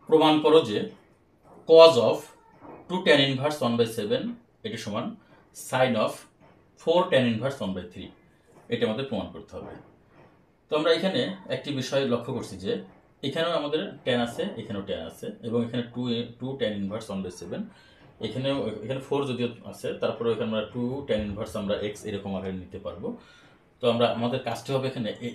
প্রমাণ করো যে cos of 2 tan inverse 1/7 এটি সমান sin of 4 tan inverse 1/3 এটা আমাদের প্রমাণ করতে হবে। তো আমরা এখানে একটি বিষয় লক্ষ্য করছি যে এখানেও আমাদের tan আছে, এখানেও tan আছে, এবং এখানে 2 tan inverse 1/7, এখানে 4 যদিও আছে, তারপরে এখানে আমরা 2 tan inverse আমরা x এরকম আকারে নিতে পারবো। তো আমরা আমাদের কাজটি হবে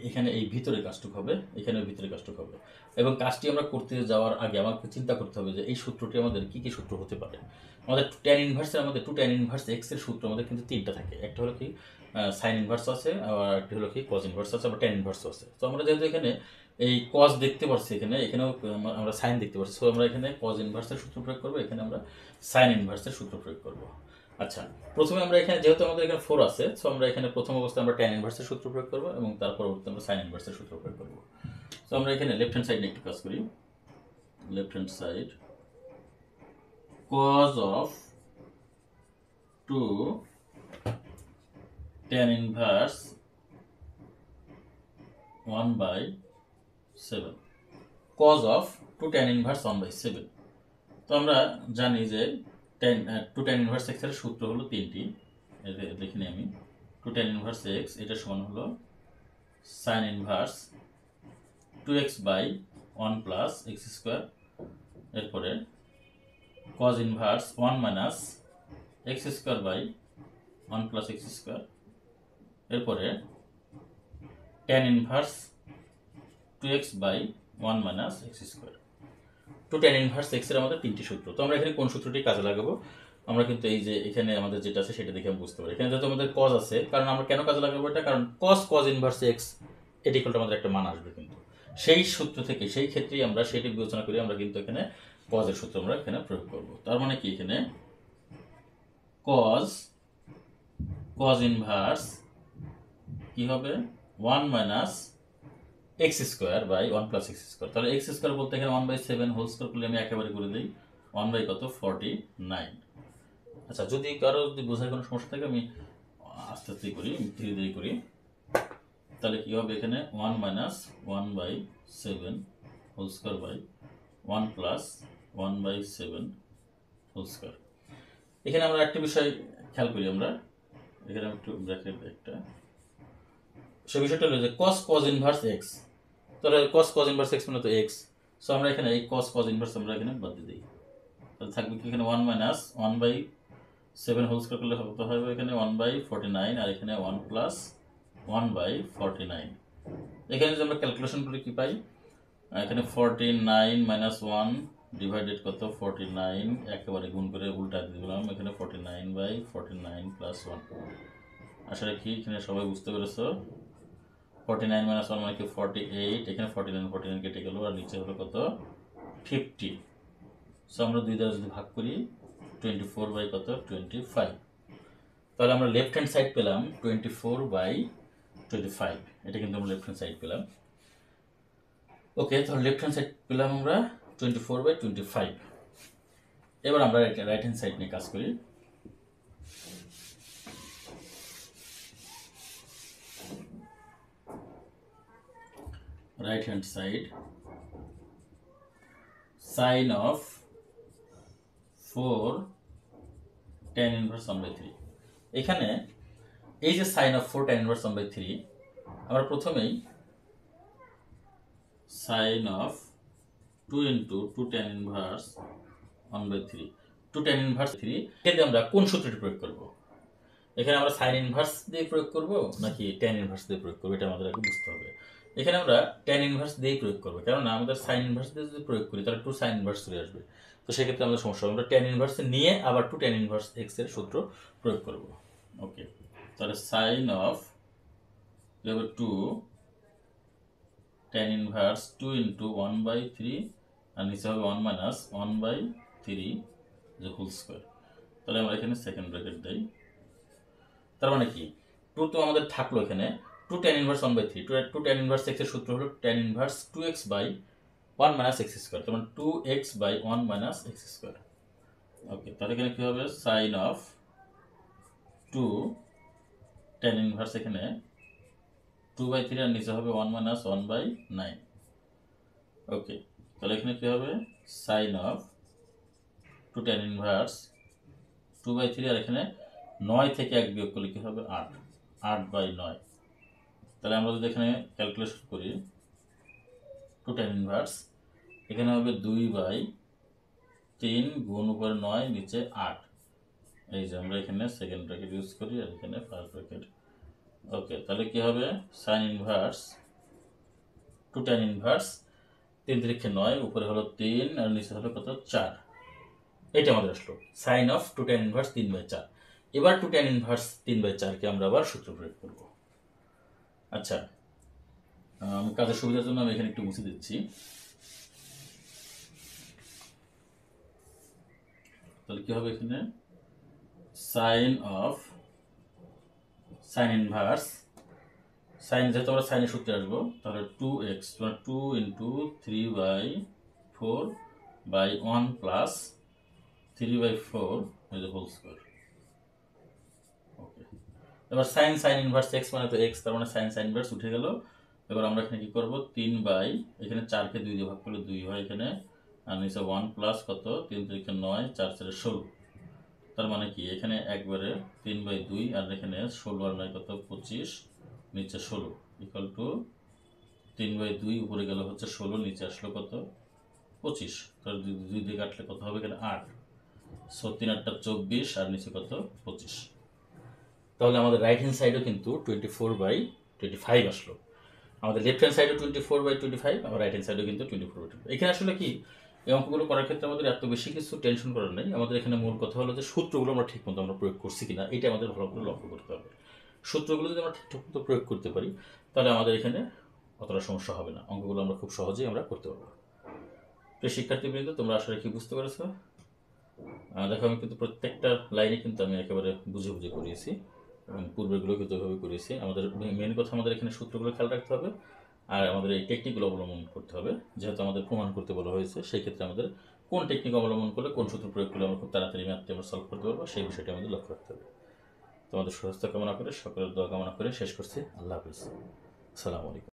এখানে এই ভিতরে কাজটুকু হবে, এখানে ভিতরে কাজটুকু হবে, এবং কাজটি আমরা করতে যাওয়ার আগে আমাকে চিন্তা করতে হবে যে এই সূত্রটি আমাদের কি কি সূত্র হতে পারে। আমাদের tan ইনভার্সের আমাদের 2 tan ইনভার্স x এর সূত্র আমাদের কিন্তু তিনটা থাকে। একটা হলো কি সাইন ইনভার্স আছে, আর একটা হলো কি cos ইনভার্স আছে, আবার tan ইনভার্স আছে। তো আমরা যেহেতু এখানে এই cos দেখতে পাচ্ছি, এখানেও আমরা সাইন দেখতে পাচ্ছি, সো আমরা এখানে cos ইনভার্সের সূত্র প্রয়োগ করব, এখানে আমরা সাইন ইনভার্সের সূত্র প্রয়োগ করব। আচ্ছা, প্রথমে আমরা এখানে যেহেতু আমাদের এখানে 4 আছে, সো আমরা এখানে প্রথম অবস্থায় আমরা tan ইনভার্সের সূত্র প্রয়োগ করব, এবং তার পরবর্তীতে আমরা sin ইনভার্সের সূত্র প্রয়োগ করব। সো আমরা এখানে লেফট হ্যান্ড সাইড নিয়ে একটু কাজ করি। Left hand side cos of 2 tan inverse 1/7, cos of 2 tan inverse 1/7। তো আমরা জানি যে 2 tan inverse x এর সূত্র হলো তিনটি, দেখি নি আমি। 2 tan inverse x এটা সমান হলো sin inverse 2x by 1 plus x square, এরপরে cos inverse 1 minus x square by 1 plus x square, এরপরে tan inverse 2x by 1 minus x square। 2 tan inverse x এর আমাদের তিনটি সূত্র। তো আমরা এখানে কোন সূত্রটি কাজে লাগাবো, আমরা কিন্তু এই যে এখানে আমাদের যেটা আছে সেটা দেখে বুঝতে পারি। এখানে যেহেতু আমাদের cos আছে, কারণ আমরা কেন কাজে লাগাবো এটা, কারণ cos ইনভার্স x এটি ইকুয়াল টু আমাদের একটা মান আসবে, কিন্তু সেই সূত্র থেকে সেই ক্ষেত্রেই আমরা সেটি বিবেচনা করি, আমরা কিন্তু এখানে cos এর সূত্র আমরা এখানে প্রয়োগ করব। তার মানে কি, এখানে cos ইনভার্স কি হবে 1 minus x square by 1 plus x square. তাহলে x স্কয়ার বলতে এখানে 1/7 হোল স্কয়ার করলে আমি একেবারে করে দিই 1 বাই কত 49। আচ্ছা, যদি কারো বোঝার কোনো সমস্যা থাকে আমি আস্তে আস্তে করি, ধীরে ধীরে করি। তাহলে কি হবে, এখানে 1 minus 1/7 whole square by 1 plus 1/7 whole square. এখানে আমরা একটা বিষয় খেয়াল করি, আমরা এখানে একটু ব্র্যাকেট একটা, সে বিষয়টা হলো যে cos ইনভার্স x, তাহলে cos ইনভার্স x মানে তো x, সো আমরা এখানে এই cos ইনভার্স আমরা এখানে বাদ দিয়ে দিই। তাহলে থাকবে কি, এখানে 1 মাইনাস 1/7 হোল স্কয়ার করলে কত হবে, এখানে 1/49, আর এখানে 1 প্লাস 1/49। এখানে যদি আমরা ক্যালকুলেশন করি কি পাই, এখানে 49 মাইনাস 1 ডিভাইডেড কত 49, একেবারে গুণ করে উল্টা দিয়ে দিলাম, এখানে 49/49 প্লাস 1। আশা রাখি এখানে সবাই বুঝতে পেরেছো। 49 মাইনাস 1 মানে কি 48, এখানে 49 কেটে গেল, আর নিচে হলো কত 50। সো আমরা 2 দ্বারা যদি ভাগ করি 24 বাই কত 25, তাহলে আমরা লেফট হ্যান্ড সাইড পেলাম 24/25, এটা কিন্তু আমরা লেফট হ্যান্ড সাইড পেলাম। ওকে, তাহলে লেফট হ্যান্ড সাইড পেলাম আমরা 24/25। এবার আমরা রাইট হ্যান্ড সাইড নিয়ে কাজ করি। Right hand side sin of 4 tan inverse 1/3। এখানে এই যে sin of 4 tan inverse 1/3, আমরা প্রথমেই sin of 2 into 2 tan inverse 1/3, 2 tan inverse 3, এতে আমরা কোন সূত্রটি প্রয়োগ করব, এখানে আমরা sin ইনভার্স দিয়ে প্রয়োগ করব নাকি tan ইনভার্স দিয়ে প্রয়োগ করব, এটা আমাদের আগে বুঝতে হবে। এখানে আমরা tan ইনভার্স দিয়ে প্রয়োগ করব, কারণ আমাদের sin ইনভার্স দিয়ে যদি প্রয়োগ করি তাহলে 2 sin ইনভার্স চলে আসবে, তো সেক্ষেত্রে আমাদের সমস্যা হবে। আমরা tan ইনভার্স নিয়ে আবার 2 tan ইনভার্স x এর সূত্র প্রয়োগ করব। ওকে, তাহলে sin of 2 tan inverse 2 into 1/3, আর নিচে হবে 1 মাইনাস 1/3 যে হোল স্কয়ার। তাহলে আমরা এখানে সেকেন্ড ব্র্যাকেট দেই। তার মানে কি, 2 তো আমাদের থাকলো এখানে 2 tan inverse 1/3, 2 tan inverse x এর সূত্র হলো tan inverse 2x by 1 minus x square, তার মানে 2x by 1 minus x square. Okay, তাহলে এখানে কি হবে sin of 2 tan ইনভার্স, এখানে 2/3 আর নিচে হবে 1 মাইনাস 1/9। ওকে, তাহলে এখানে কি হবে সাইন অফ 2 tan ইনভার্স 2/3, আর এখানে 9 থেকে 1 বিয়োগ করলে কি হবে 8, 8/9। তাহলে আমরা যদি এখানে ক্যালকুলেশন করি 2 tan ইনভার্স এখানে হবে 2/3 গুণ উপরে 9 নিচে 8। এই যে আমরা এখানে সেকেন্ড ব্র্যাকেট ইউজ করি আর এখানে ফার্স্ট ব্র্যাকেট। ওকে, তাহলে কি হবে সাইন ইনভার্স 2 tan ইনভার্স 3 3 9 উপরে হলো 3 আর নিচে হলো কত 4। এটা আমাদের আসলো সাইন অফ 2 tan ইনভার্স 3/4। এবার 2 tan ইনভার্স 3/4 কে আমরা আবার সূত্র প্রয়োগ করব। আচ্ছা, আমি কাজের সুবিধার জন্য আমি এখানে একটু মুছে দিচ্ছি। তাহলে কি হবে এখানে sine of sine inverse sine, যেহেতু আমরা সাইনের সূত্রে আসবো, তাহলে 2x 2 into 3/4/1 plus 3/4 whole square. Okay, এবার সাইন ইনভার্স x মানে তো x, তার মানে সাইন ইনভার্স উঠে গেল। এবার আমরা এখানে কি করব 3 এখানে 4 কে 2 দিয়ে ভাগ করলে 2 হয় এখানে, আর নিচে 1 প্লাস কত 3 3 9 4 4 16। তার মানে কি এখানে একবারে 3/2 আর এখানে 16 আর 9 কত 25, নিচে 16 ইকুয়াল টু 3/2 উপরে গেল হচ্ছে 16, নিচে আসলো কত 25। তাহলে 2 দিয়ে কাটলে কত হবে এখানে 8, 3 8 24 আর নিচে কত 25। তাহলে আমাদের রাইট হ্যান্ড সাইডও কিন্তু 24/25 আসলো। আমাদের লেফট হ্যান্ড সাইডও 24/25, আর রাইট হ্যান্ড সাইডও কিন্তু 24/25। এখানে আসলে কি এই অঙ্কগুলো করার ক্ষেত্রে আমাদের এত বেশি কিছু টেনশন করার নেই। আমাদের এখানে মূল কথা হলো যে সূত্রগুলো আমরা ঠিক মতো আমরা প্রয়োগ করছি কিনা, এটা আমাদের ভালো করে লক্ষ্য করতে হবে। সূত্রগুলো যদি আমরা ঠিকঠাক মতো প্রয়োগ করতে পারি তাহলে আমাদের এখানে অতটা সমস্যা হবে না, অঙ্কগুলো আমরা খুব সহজেই আমরা করতে পারবো। প্রিয় শিক্ষার্থীবৃন্দ, তোমরা আসলে কি বুঝতে পেরেছো? দেখো, আমি কিন্তু প্রত্যেকটা লাইনে কিন্তু আমি একেবারে বুঝে বুঝে করিয়েছি এবং পূর্বেরগুলো কিন্তু এভাবে করিয়েছি। আমাদের মেন কথা আমাদের এখানে সূত্রগুলো খেয়াল রাখতে হবে আর আমাদের এই টেকনিকগুলো অবলম্বন করতে হবে। যেহেতু আমাদের প্রমাণ করতে বলা হয়েছে, সেই ক্ষেত্রে আমাদের কোন টেকনিক অবলম্বন করলে কোন সূত্র প্রয়োগ করলে আমরা খুব তাড়াতাড়ি ম্যাথটি আমরা সলভ করতে পারবো, সেই বিষয়টি আমাদের লক্ষ্য রাখতে হবে। তোমাদের সুস্বাস্থ্য কামনা করে, সকলের দোয়া কামনা করে শেষ করছি। আল্লাহ হাফিজ, আসসালামু আলাইকুম।